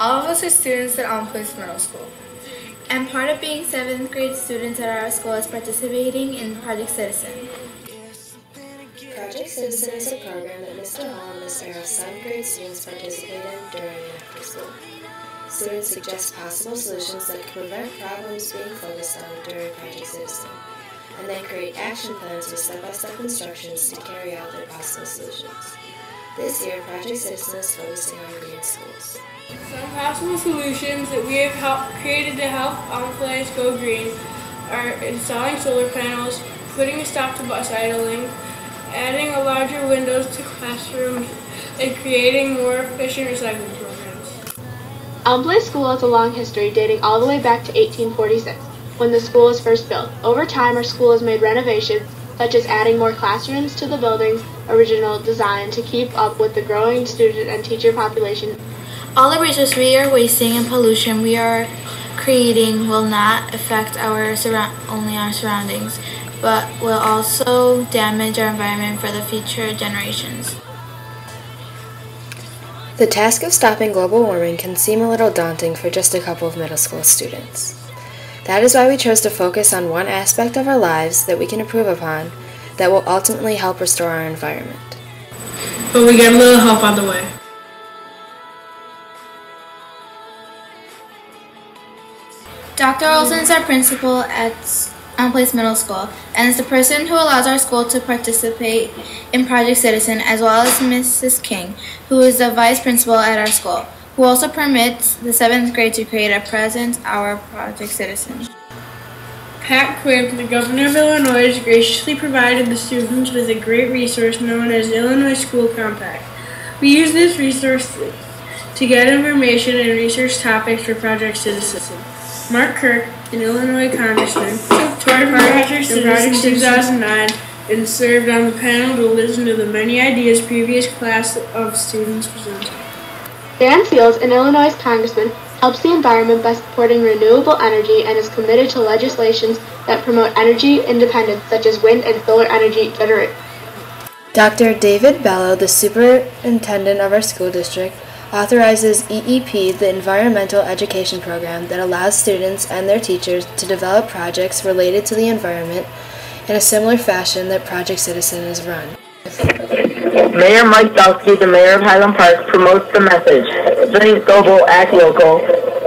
All of us are students at Allen Place Middle School. And part of being 7th grade students at our school is participating in Project Citizen. Project Citizen is a program that Mr. Hall and Ms. Arrow's 7th grade students participate in during and after school. Students suggest possible solutions that could prevent problems being focused on during Project Citizen, and then create action plans with step-by-step instructions to carry out their possible solutions. This year, Project Citizen is focusing on green schools. Some possible solutions that we have created to help Allen Place go green are installing solar panels, putting a stop to bus idling, adding a larger windows to classrooms, and creating more efficient recycling programs. Allen Place School has a long history dating all the way back to 1846, when the school was first built. Over time, our school has made renovations, such as adding more classrooms to the building's original design to keep up with the growing student and teacher population. All the resources we are wasting and pollution we are creating will not affect only our surroundings, but will also damage our environment for the future generations. The task of stopping global warming can seem a little daunting for just a couple of middle school students. That is why we chose to focus on one aspect of our lives that we can improve upon that will ultimately help restore our environment. But we get a little help on the way. Dr. Olson is our principal at Allen Place Middle School and is the person who allows our school to participate in Project Citizen, as well as Mrs. King, who is the vice principal at our school, who also permits the 7th grade to create a present our Project Citizen. Pat Quinn, the governor of Illinois, has graciously provided the students with a great resource known as Illinois School Compact. We use this resource to get information and research topics for Project Citizen. Mark Kirk, an Illinois congressman, took part in Project Citizen 2009 and served on the panel to listen to the many ideas previous class of students presented. Dan Seals, an Illinois congressman, helps the environment by supporting renewable energy and is committed to legislations that promote energy independence, such as wind and solar energy generation. Dr. David Bello, the superintendent of our school district, authorizes EEP, the environmental education program that allows students and their teachers to develop projects related to the environment in a similar fashion that Project Citizen is run. Mayor Mike Delsky, the mayor of Highland Park, promotes the message, Think Global, Act Local,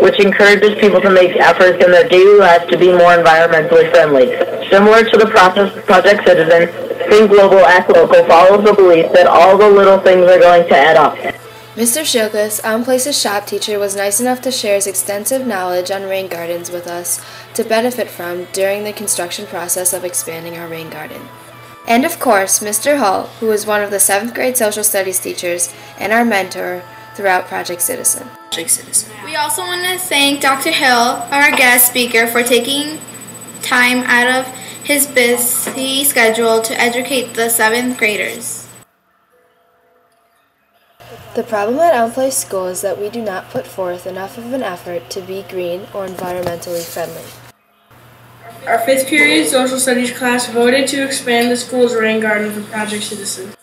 which encourages people to make efforts in their daily lives to be more environmentally friendly. Similar to the process of Project Citizen, Think Global, Act Local follows the belief that all the little things are going to add up. Mr. Shilkus, Allen Place's shop teacher, was nice enough to share his extensive knowledge on rain gardens with us to benefit from during the construction process of expanding our rain garden. And of course, Mr. Hull, who was one of the 7th grade social studies teachers and our mentor throughout Project Citizen. We also want to thank Dr. Hill, our guest speaker, for taking time out of his busy schedule to educate the 7th graders. The problem at Allen Place School is that we do not put forth enough of an effort to be green or environmentally friendly. Our 5th period social studies class voted to expand the school's rain garden for Project Citizen.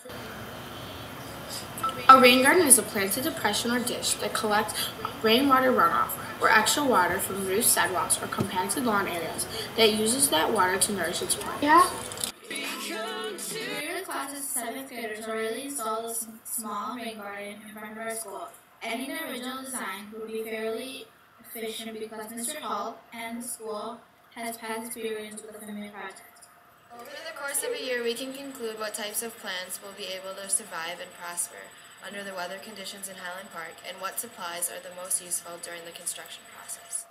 A rain garden is a planted depression or dish that collects rainwater runoff or extra water from roofs, sidewalks, or compacted lawn areas that uses that water to nourish its plants. Yeah. During the class's 7th graders already installed a small rain garden in front of our school. Any original design would be fairly efficient because Mr. Hall and the school has past experience with the family project. Over the course of a year, we can conclude what types of plants will be able to survive and prosper under the weather conditions in Highland Park, and what supplies are the most useful during the construction process.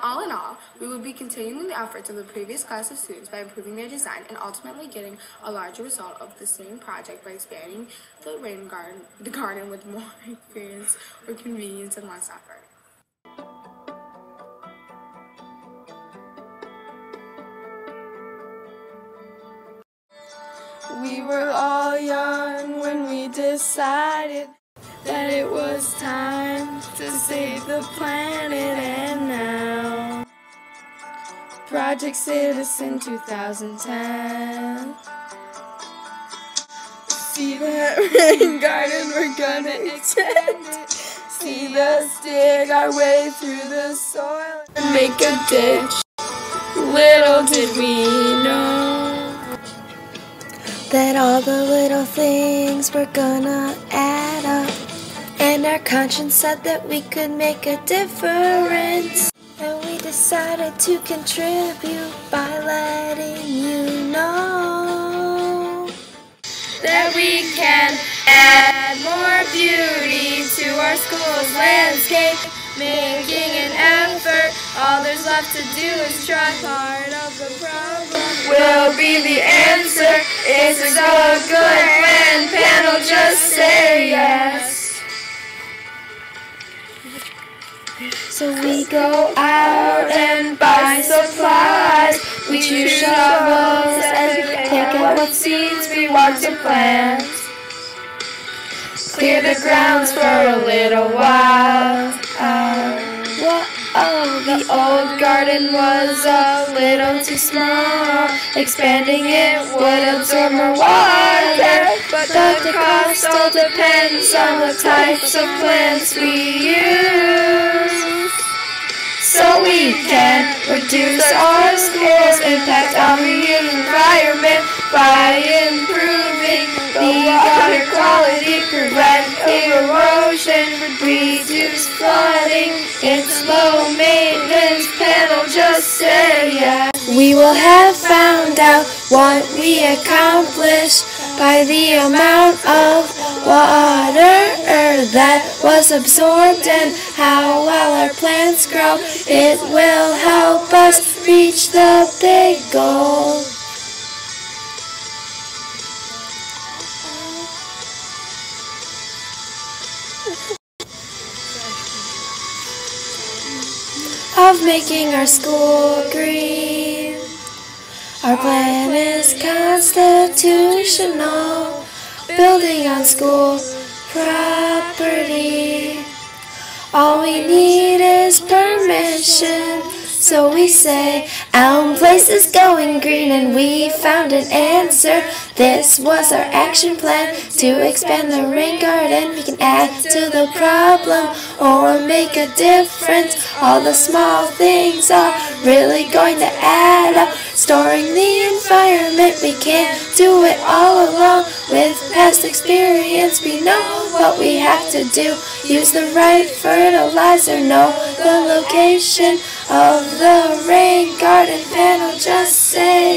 All in all, we will be continuing the efforts of the previous class of students by improving their design and ultimately getting a larger result of the same project by expanding the garden with more experience for convenience and less effort. We were all young when we decided that it was time to save the planet, and now Project Citizen 2010 See that rain garden, we're gonna extend it. See us dig our way through the soil and make a ditch. Little did we know that all the little things were gonna add up, and our conscience said that we could make a difference. And we decided to contribute by letting you know that we can add more beauty to our school's landscape. Making an effort, all there's left to do is try. Part of the problem will be the answer. It's a good plan, panel, just say yes. So we go out and buy supplies. We choose shovels as we pick out what seeds we want to plant. Clear the grounds for a little while. The old garden was a little too small. Expanding it would absorb more water, but the cost all depends on the types of plants we use. So we can reduce our school's impact on the environment by improving the water quality, prevent erosion, reduce flooding. It's low maintenance, panel, just say yes. We will have found out what we accomplished by the amount of water that was absorbed and how well our plants grow. It will help us reach the big goal. Of making our school green. Our plan is constitutional, building on school property. All we need is permission, so we say Elm Place is going green, and we found an answer. This was our action plan to expand the rain garden. We can add to the problem or make a difference. All the small things are really going to add up. Storing the environment, we can't do it all alone. With past experience, we know what we have to do. Use the right fertilizer, know the location of the rain garden, panel, just say